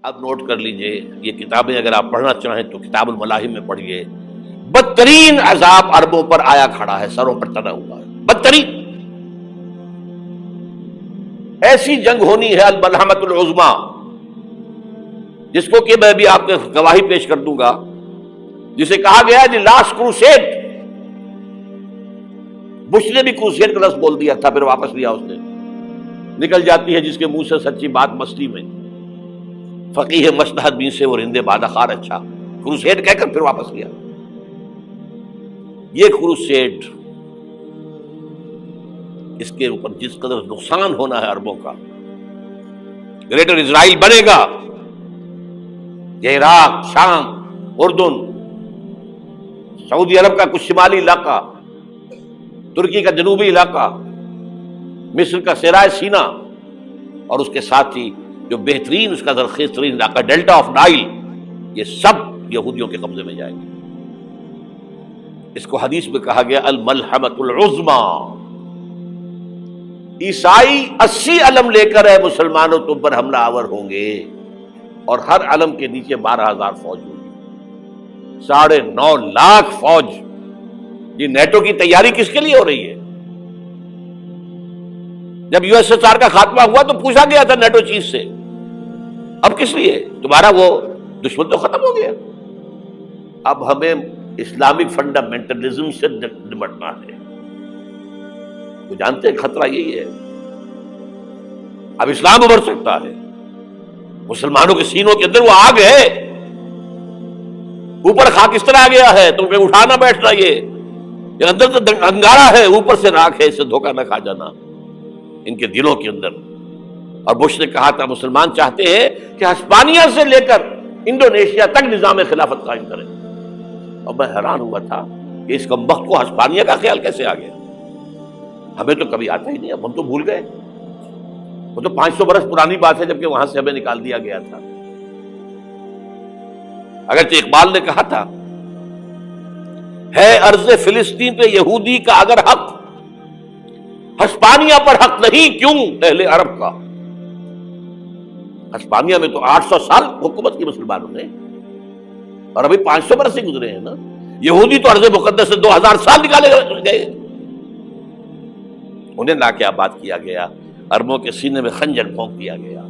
اب نوٹ کر لیجئے، یہ کتابیں اگر آپ پڑھنا چاہیں تو کتاب الملاحم میں پڑھیے. بدترین عذاب عربوں پر آیا کھڑا ہے، سروں پر تنا ہوا ہے، بدترین. ایسی جنگ ہونی ہے الملحمۃ العظمیٰ، جس کو کہ میں بھی آپ کے گواہی پیش کر دوں گا، جسے کہا گیا ہے دی لاسٹ کروسیڈ. بش نے بھی کروسیڈ کا لفظ بول دیا تھا، پھر واپس لیا اس نے. نکل جاتی ہے جس کے منہ سے سچی بات مستی میں. فقیہ مصلحت بین سے وہ رندے بادہ خار اچھا، کروسیڈ کہہ کر پھر واپس لیا. یہ کروسیڈ، اس کے اوپر جس قدر نقصان ہونا ہے عربوں کا. گریٹر اسرائیل بنے گا، یہ عراق، شام، اردن، سعودی عرب کا کچھ شمالی علاقہ، ترکی کا جنوبی علاقہ، مصر کا صحرائے سینا، اور اس کے ساتھ ہی جو بہترین اس کا زرخیز ترین علاقہ ڈیلٹا آف نائل، یہ سب یہودیوں کے قبضے میں جائیں گے. اس کو حدیث میں کہا گیا الملحمۃ العظمیٰ. عیسائی 80 علم لے کر ہے مسلمانوں تم پر حملہ آور ہوں گے، اور ہر علم کے نیچے 12,000 فوج ہوگی، 9.5 لاکھ فوج. یہ نیٹو کی تیاری کس کے لیے ہو رہی ہے؟ جب یو ایس ایس آر کا خاتمہ ہوا تو پوچھا گیا تھا نیٹو چیف سے، اب کس لیے؟ تمہارا وہ دشمن تو ختم ہو گیا، اب ہمیں اسلامک فنڈامنٹلزم سے نمٹنا ہے. وہ جانتے ہیں خطرہ یہی ہے، اب اسلام ابھر سکتا ہے. مسلمانوں کے سینوں کے اندر وہ آگ ہے، اوپر خاک اس طرح آ گیا ہے، تم پہ اٹھانا بیٹھنا، یہ اندر تو انگارہ ہے، اوپر سے راکھ ہے، اس سے دھوکہ نہ کھا جانا ان کے دلوں کے اندر. اور بش نے کہا تھا مسلمان چاہتے ہیں کہ ہسپانیہ سے لے کر انڈونیشیا تک نظام خلافت قائم کریں. اور میں حیران ہوا تھا کہ اس کمبخت کو ہسپانیہ کا خیال کیسے آ گیا. ہمیں تو کبھی آتا ہی نہیں، اب ہم تو بھول گئے. وہ تو 500 برس پرانی بات ہے، جبکہ وہاں سے ہمیں نکال دیا گیا تھا. اگرچہ اقبال نے کہا تھا ہے ارض فلسطین پہ یہودی کا اگر حق، ہسپانیہ پر حق نہیں کیوں اہل عرب کا. ہسپانیہ میں تو 800 سال حکومت کی مسلمانوں نے، اور ابھی 500 برس سے گزرے ہیں نا. یہودی تو ارض مقدس سے 2000 سال نکالے گئے، انہیں لا کے آباد کیا گیا، عربوں کے سینے میں خنجر بھونک دیا گیا.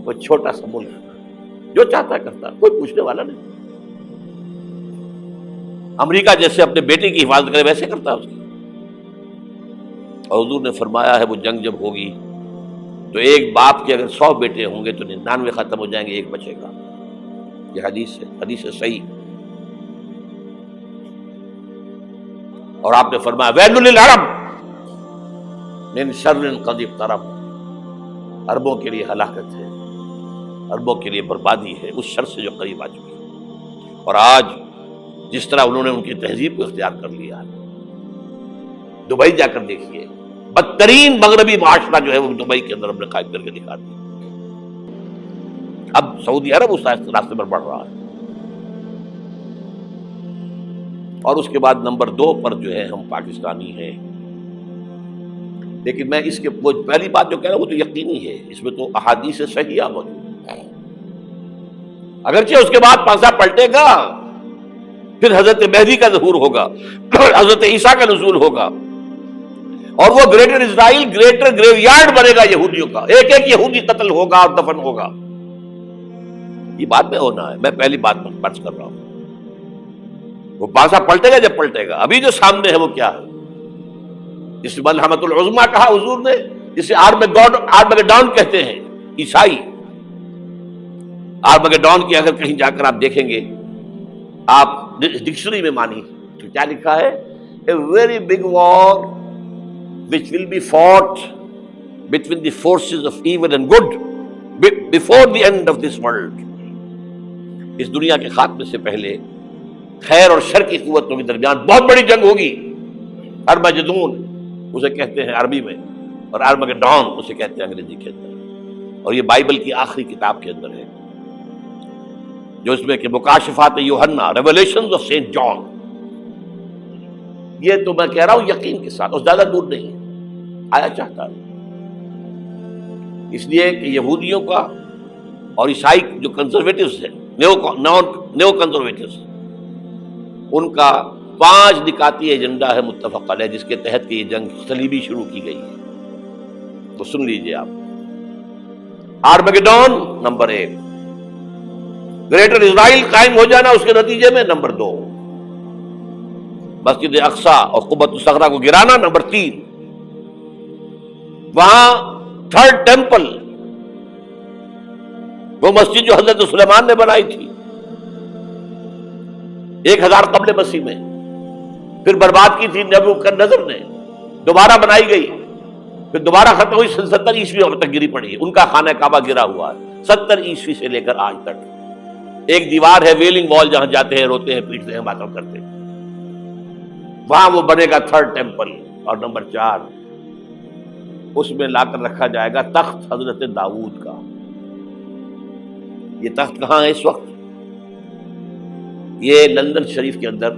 وہ چھوٹا سا ملک جو چاہتا کرتا، کوئی پوچھنے والا نہیں. امریکہ جیسے اپنے بیٹے کی حفاظت کرے ویسے کرتا اس کی. اور حضور نے فرمایا ہے وہ جنگ جب ہوگی تو ایک باپ کے اگر 100 بیٹے ہوں گے تو 99 ختم ہو جائیں گے، ایک بچے گا. یہ حدیث ہے صحیح. اور آپ نے فرمایا ویل للعرب من شر قد اقترب، عربوں کے لیے ہلاکت ہے، عربوں کے لیے بربادی ہے اس شر سے جو قریب آ چکی ہے. اور آج جس طرح انہوں نے ان کی تہذیب کو اختیار کر لیا ہے، دبئی جا کر دیکھیے، بدترین مغربی معاشرہ جو ہے وہ دبئی کے اندر ہم نے قائم کر کے دکھا دیا. اب سعودی عرب اس راستے پر بڑھ رہا ہے. اور اس کے بعد نمبر 2 پر جو ہے ہم پاکستانی ہیں. لیکن میں اس کے پہلی بات جو کہہ رہا ہوں وہ تو یقینی ہے، اس میں تو احادیث صحیحہ موجود ہے. اگرچہ اس کے بعد پانسا پلٹے گا، پھر حضرت مہدی کا ظہور ہوگا، حضرت عیسیٰ کا نزول ہوگا، اور وہ گریٹر اسرائیل گریٹر گریو یارڈ بنے گا یہودیوں کا. ایک ایک یہودی قتل ہوگا اور دفن ہوگا. یہ بات میں ہونا ہے، میں پہلی بات پر فرض کر رہا ہوں. وہ پانسا پلٹے گا جب پلٹے گا. ابھی جو سامنے ہے وہ کیا ہے؟ جس ملحمۃ العظمیٰ کہا حضور نے، جسے آرمگیڈون کہتے ہیں عیسائی. آرمگیڈون کی اگر کہیں جا کر آپ دیکھیں گے، آپ ڈکشنری میں مانی تو کیا لکھا ہے؟ A very big war which will be fought between the forces of evil and good before the end of this world. اس دنیا کے خاتمے سے پہلے خیر اور شر کی قوتوں کے درمیان بہت بڑی جنگ ہوگی. ارمجدون اسے کہتے ہیں عربی میں، اور آرمگیڈون اسے کہتے ہیں انگریزی کے اندر. اور یہ بائبل کی آخری کتاب کے اندر ہے، جو اس میں کہ مکاشفات یوحنا، ریولیشنز آف سینٹ جان. یہ تو میں کہہ رہا ہوں یقین کے ساتھ، اور زیادہ دور نہیں آیا چاہتا ہے. اس لیے کہ یہودیوں کا اور عیسائی جو کنزرویٹوز ہیں، نیو کنزرویٹوز، ان کا 5 نکاتی ایجنڈا ہے متفق علیہ، جس کے تحت کہ یہ جنگ صلیبی شروع کی گئی ہے. تو سن لیجئے آپ. آرمیگیڈون نمبر 1، گریٹر اسرائیل قائم ہو جانا اس کے نتیجے میں نمبر 2، مسجد اقصی اور قبۃ الصخرہ کو گرانا نمبر 3، وہاں 3rd ٹیمپل، وہ مسجد جو حضرت سلیمان نے بنائی تھی 1000 قبل مسیح میں، پھر برباد کی تھی نبوکدنضر نے، دوبارہ بنائی گئی، پھر دوبارہ ختم ہوئی 70 عیسوی تک گری پڑی ہے. ان کا خانہ کعبہ گرا ہوا ہے 70 عیسوی سے لے کر آج تک. ایک دیوار ہے ویلنگ وال، جہاں جاتے ہیں، روتے ہیں، پیٹتے ہیں، باتیں کرتے ہیں، وہاں وہ بنے گا 3rd ٹیمپل. اور نمبر 4، اس میں لا کر رکھا جائے گا تخت حضرت داؤد کا. یہ تخت کہاں ہے اس وقت؟ یہ لندن شریف کے اندر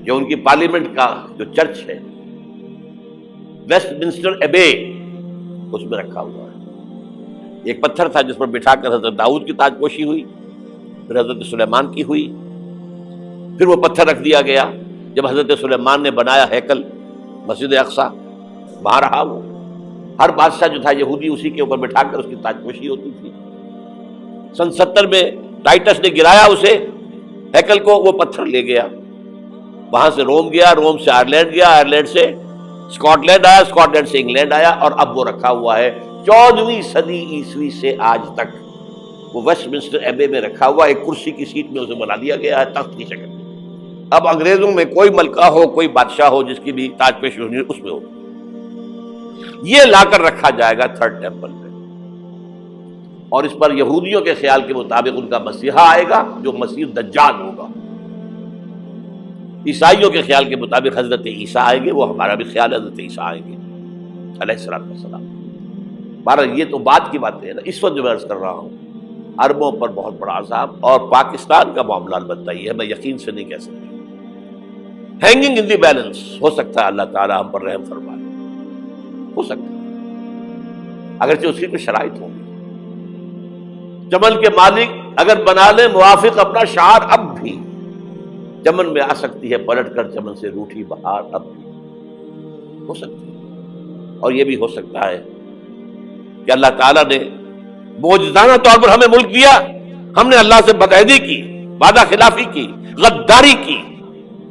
جو ان کی پارلیمنٹ کا جو چرچ ہے، ویسٹ منسٹر ایبے، اس میں رکھا ہوا ہے. ایک پتھر تھا جس پر بٹھا کر حضرت داؤد کی تاج پوشی ہوئی، پھر حضرت سلیمان کی ہوئی، پھر وہ پتھر رکھ دیا گیا جب حضرت سلیمان نے بنایا ہیکل مسجد اقصی، وہاں رہا وہ. ہر بادشاہ جو تھا یہودی اسی کے اوپر بٹھا کر اس کی تاج پوشی ہوتی تھی. سن 70 میں ٹائٹس نے گرایا اسے، ہیکل کو، وہ پتھر لے گیا، وہاں سے روم گیا، روم سے آئرلینڈ گیا، آئرلینڈ سے اسکاٹ لینڈ آیا، اسکاٹ لینڈ سے انگلینڈ آیا، اور اب وہ رکھا ہوا ہے 14ویں صدی عیسوی سے آج تک. وہ ویسٹ منسٹر ایبے میں رکھا ہوا، ایک کرسی کی سیٹ میں اسے بنا دیا گیا ہے تخت کی شکل میں. اب انگریزوں میں کوئی ملکہ ہو، کوئی بادشاہ ہو جس کی بھی تاج پوشی ہونی اس میں ہو، یہ لا کر رکھا جائے گا 3rd ٹیمپل میں. اور اس پر یہودیوں کے خیال کے مطابق ان کا مسیحا آئے گا جو مسیح دجال ہوگا. عیسائیوں کے خیال کے مطابق حضرت عیسیٰ آئیں گے، وہ ہمارا بھی خیال ہے حضرت عیسیٰ آئیں گے علیہ السلام. بہرحال یہ تو بات کی باتیں ہیں نا. اس وقت جو میں عرض کر رہا ہوں، عربوں پر بہت بڑا عذاب، اور پاکستان کا معاملہ البتہ یہ ہے، میں یقین سے نہیں کہہ سکتا. ہینگنگ ان دی بیلنس، ہو سکتا ہے اللہ تعالیٰ ہم پر رحم فرمائے، ہو سکتا ہے، اگرچہ اس کی کوئی شرائط ہوں گی. چمن کے مالک اگر بنا لے موافق اپنا شعار، اب بھی چمن میں آ سکتی ہے پلٹ کر چمن سے روٹھی بہار، اب بھی ہو سکتی ہے. اور یہ بھی ہو سکتا ہے کہ اللہ تعالیٰ نے معجزانہ طور پر ہمیں ملک دیا، ہم نے اللہ سے بدعہدی کی، وعدہ خلافی کی، غداری کی،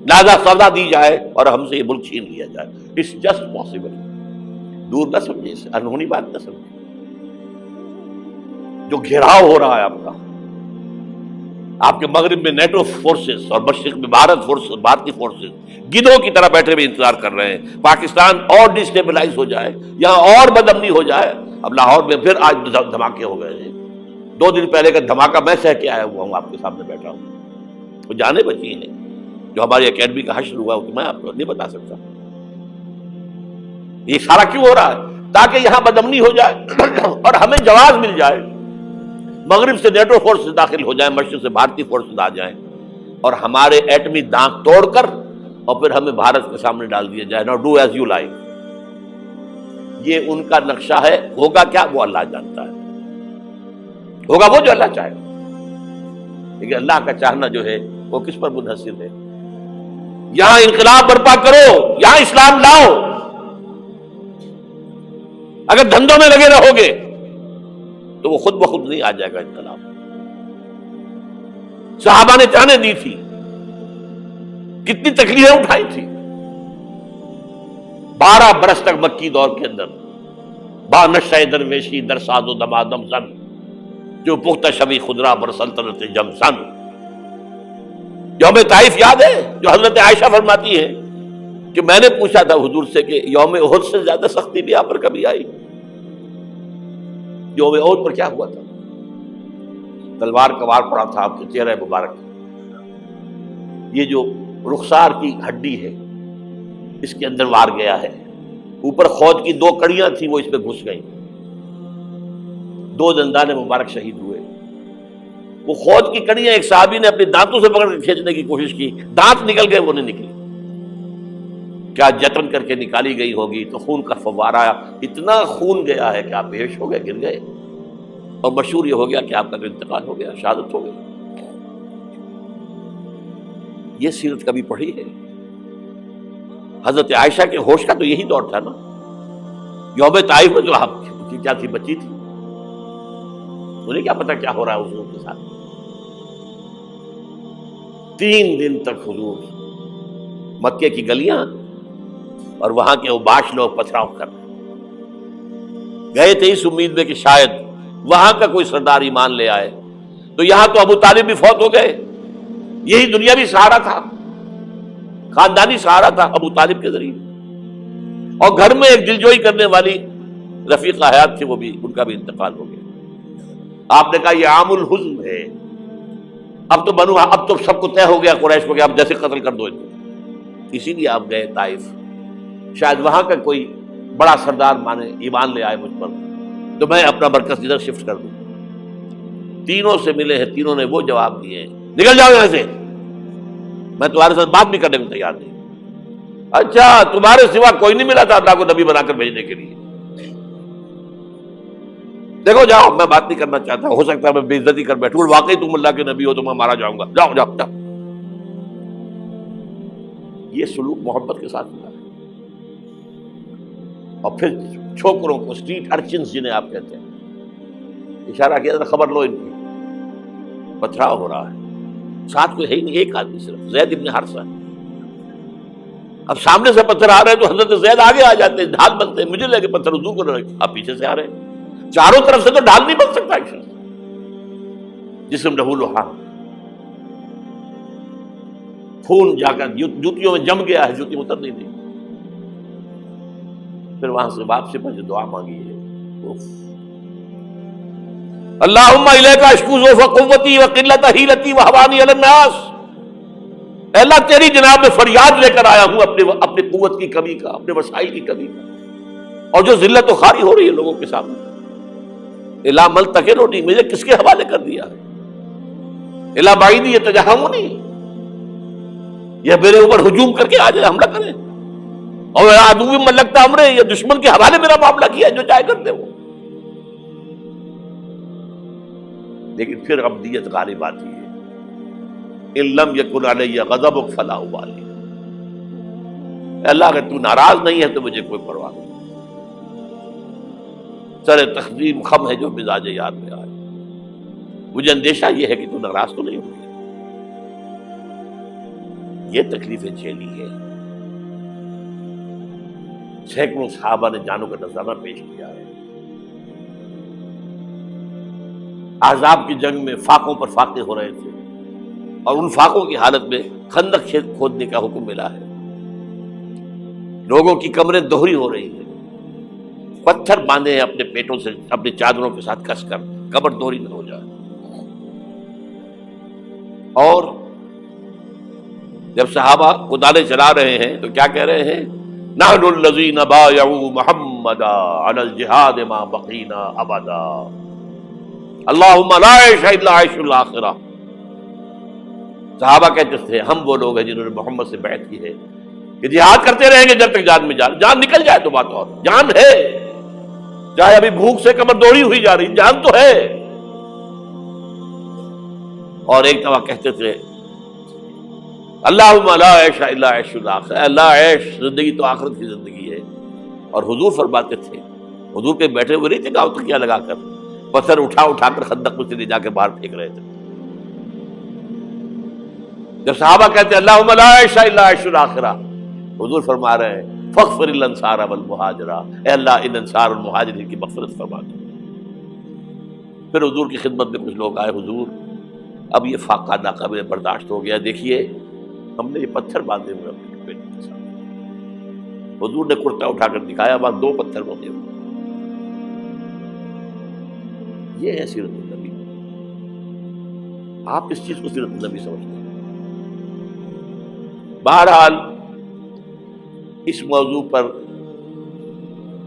لہذا سزا دی جائے اور ہم سے یہ ملک چھین لیا جائے. It's just possible. دور نہ سمجھے اسے، انہونی بات نہ سمجھے. جو گھیراؤ ہو رہا ہے آپ کے مغرب میں نیٹو فورسز اور مشرق میں بھارتی فورسز گدھوں کی طرح بیٹھے ہوئے انتظار کر رہے ہیں پاکستان اور ڈسٹیبلائز ہو جائے یا اور بدامنی ہو جائے. اب لاہور میں پھر آج دھماکے ہو گئے ہیں. 2 دن پہلے کا دھماکہ میں سہ کے آیا ہوا ہوں، آپ کے سامنے بیٹھا ہوں. وہ جانے بچی ہیں جو ہماری اکیڈمی کا حشر ہوا، تو میں آپ کو نہیں بتا سکتا. یہ سارا کیوں ہو رہا ہے؟ تاکہ یہاں بدامنی ہو جائے اور ہمیں جواز مل جائے. مغرب سے نیٹو فورسز داخل ہو جائیں، مشرق سے بھارتی فورسز آ جائیں، اور ہمارے ایٹمی دانت توڑ کر اور پھر ہمیں بھارت کے سامنے ڈال دیا جائے. نو ڈو ایز یو لائک. یہ ان کا نقشہ ہے. ہوگا کیا وہ اللہ جانتا ہے. ہوگا وہ جو اللہ چاہے. لیکن اللہ کا چاہنا جو ہے وہ کس پر منحصر ہے؟ یہاں انقلاب برپا کرو، یہاں اسلام لاؤ. اگر دھندوں میں لگے رہو گے تو وہ خود بخود نہیں آ جائے گا انقلاب. صحابہ نے جانیں دی تھی، کتنی تکلیفیں اٹھائی تھی. 12 برس تک مکی دور کے اندر با نشہ درویشی در ساز و دمادم زن، جو پختہ شبی خدرا بر سلطنت جم سن. یوم طائف یاد ہے جو حضرت عائشہ فرماتی ہے کہ میں نے پوچھا تھا حضور سے کہ یوم احد سے زیادہ سختی بھی آپ پر کبھی آئی؟ یوم احد پر کیا ہوا تھا؟ تلوار کا وار پڑا تھا آپ کے چہرہ مبارک. یہ جو رخسار کی ہڈی ہے اس کے اندر وار گیا ہے. اوپر خود کی 2 کڑیاں تھیں، وہ اس پہ گھس گئیں. 2 دندان مبارک شہید ہوئے. وہ خود کی کڑیاں ایک صحابی نے اپنے دانتوں سے پکڑ کر کھینچنے کی کوشش کی، دانت نکل گئے، وہ نہیں نکلی. کیا جتن کر کے نکالی گئی ہوگی تو خون کا فوارہ، اتنا خون گیا ہے کہ آپ بے ہوش ہو گئے، گر گئے. اور مشہور یہ ہو گیا کہ آپ کا انتقال ہو گیا، شہادت ہو گئی۔ یہ سیرت کبھی پڑھی ہے؟ حضرت عائشہ کے ہوش کا تو یہی دور تھا نا، یوم طائف میں جو آپ کی کیا تھی، بچی تھی، انہیں کیا پتا کیا ہو رہا ہے حضور کے ساتھ۔ 3 دن تک حضور مکے کی گلیاں اور وہاں کے اوباش لوگ پتھراؤ کر گئے تھے اس امید میں کہ شاید وہاں کا کوئی سردار ایمان لے آئے، تو یہاں تو ابو طالب بھی فوت ہو گئے، یہی دنیاوی سہارا تھا، خاندانی سہارا تھا ابو طالب کے ذریعے، اور گھر میں ایک دلجوئی کرنے والی رفیقہ حیات تھی، وہ بھی، ان کا بھی انتقال ہو گیا۔ آپ نے کہا یہ عام الحزن ہے، اب تو سب کو طے ہو گیا قریش کو کہ آپ جیسے قتل کر دو ان کو، اسی لیے آپ گئے طائف، شاید وہاں کا کوئی بڑا سردار مانے ایمان لے آئے مجھ پر، تو میں اپنا مرکز ادھر شفٹ کر دوں۔ تینوں سے ملے ہیں، تینوں نے وہ جواب دیے ہیں، نکل جاؤ یہاں سے، میں تمہارے ساتھ بات بھی کرنے کو تیار نہیں۔ اچھا، تمہارے سوا کوئی نہیں ملا تھا اللہ کو نبی بنا کر بھیجنے کے لیے؟ دیکھو جاؤ، میں بات نہیں کرنا چاہتا، ہو سکتا ہے میں بے عزتی کر بیٹھوں، واقعی تم اللہ کے نبی ہو تو میں مارا جاؤں گا، جاؤ جاؤ جاؤ۔ یہ سلوک محبت کے ساتھ ملا ہے۔ اور پھر چھوکروں کو، اسٹریٹ ارچنز جنہیں آپ کہتے ہیں، اشارہ کیا تھا، خبر لو ان کی، پتھراؤ ہو رہا ہے، ساتھ کوئی ہے ہی نہیں، ایک آدمی صرف، زید ابن حارثہ۔ اب سامنے سے پتھر آ رہے ہیں تو حضرت زید آگے آ جاتے ہیں، ڈھال بنتے ہیں، مجھے لے کے پتھر حضور کو رہے، آپ پیچھے سے آ رہے ہیں، چاروں طرف سے تو ڈھال نہیں بن سکتا ایک شخص، جسم لہو لہام، خون جا کر جوتیوں میں جم گیا ہے، جوتی اتر نہیں دی۔ پھر وہاں سے واپسی پر جو دعا مانگی ہے، اللہم الیک اشکو ضعف قوتی وقلت حیلتی وہوانی علی الناس، اے اللہ تیری جناب میں فریاد لے کر آیا ہوں اپنی قوت کی کمی کا، اپنے وسائل کی کمی کا، اور جو ذلت و خواری ہو رہی ہے لوگوں کے سامنے، الا ملتقنی، مجھے کس کے حوالے کر دیا ہے، الا بعیدی یتجہمنی، یہ میرے اوپر ہجوم کر کے آ جائے، حملہ کرے، اور عدو من لگتا امرے، یہ دشمن کے حوالے میرا معاملہ کیا ہے، جو چاہے کر دے وہ۔ لیکن پھر عبدیت غالب آتی ہے، ان لم یکن علی غضبک فلا ابالی، اے اللہ اگر تو ناراض نہیں ہے تو مجھے کوئی پرواہ نہیں، سر تخظیم خم ہے جو مزاج یار میں آئے، مجھے اندیشہ یہ ہے کہ تو ناراض تو نہیں ہوگی۔ یہ تکلیفیں جھیلی ہے، سینکڑوں صحابہ نے جانوں کا نذرانہ پیش کیا ہے، احزاب کی جنگ میں فاقوں پر فاقے ہو رہے تھے، اور ان فاقوں کی حالت میں خندق کھودنے کا حکم ملا ہے، لوگوں کی کمریں دوہری ہو رہی ہیں، پتھر باندھے ہیں اپنے پیٹوں سے، اپنی چادروں کے ساتھ کس کر کمر دوہری نہ ہو جائے۔ اور جب صحابہ کدالیں چلا رہے ہیں تو کیا کہہ رہے ہیں، نحن الذین بایعوا محمدا علی الجہاد ما بقینا ابدا، اللہم لا عیش الا عیش الاخرہ۔ صحابہ کہتے تھے ہم وہ لوگ ہیں جنہوں نے محمد سے بیعت کی ہے کہ جہاد کرتے رہیں گے جب تک جان میں جان نکل جائے تو بات اور، جان ہے، چاہے ابھی بھوک سے کمر دوڑی ہوئی جا رہی، جان تو ہے۔ اور ایک دفعہ کہتے تھے اللہم لا عیش الا عیش الاخرہ، اللہ عیش، زندگی تو آخرت کی زندگی ہے۔ اور حضور فرماتے تھے، حضور کے بیٹھے ہوئے نہیں تھے گاؤں تکیہ لگا کر، پتھر اٹھا اٹھا کر خندق میں سے لے جا کے باہر پھینک رہے تھے۔ جب صحابہ کہتے ہیں اللہم لا عیش الا عیش الاخرہ، حضور فرما رہے ہیں فاغفر الانصار والمہاجرہ، اے اللہ ان انصار اور مہاجرین کی مغفرت فرما دو۔ پھر حضور کی خدمت میں کچھ لوگ آئے، حضور اب یہ فاقہ ناقابل برداشت ہو گیا، دیکھیے ہم نے یہ پتھر باندھے ہوئے اپنے پیٹ کے ساتھ۔ حضور نے کرتا اٹھا کر دکھایا، وہاں 2 پتھر بندھے ہوئے۔ یہ ہے سیرت النبی۔ آپ اس چیز کو سیرت النبی سمجھتے ہیں۔ بہرحال اس موضوع پر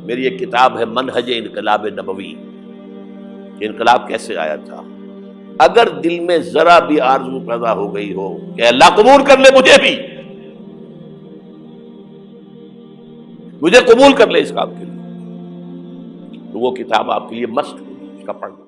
میری ایک کتاب ہے منہج انقلاب نبوی، کہ انقلاب کیسے آیا تھا۔ اگر دل میں ذرا بھی آرزو پیدا ہو گئی ہو کہ اللہ قبول کر لے مجھے بھی، مجھے قبول کر لے اس کام کے لیے، تو وہ کتاب آپ کے لیے مسٹ ہوگی، اس کا پڑھنا۔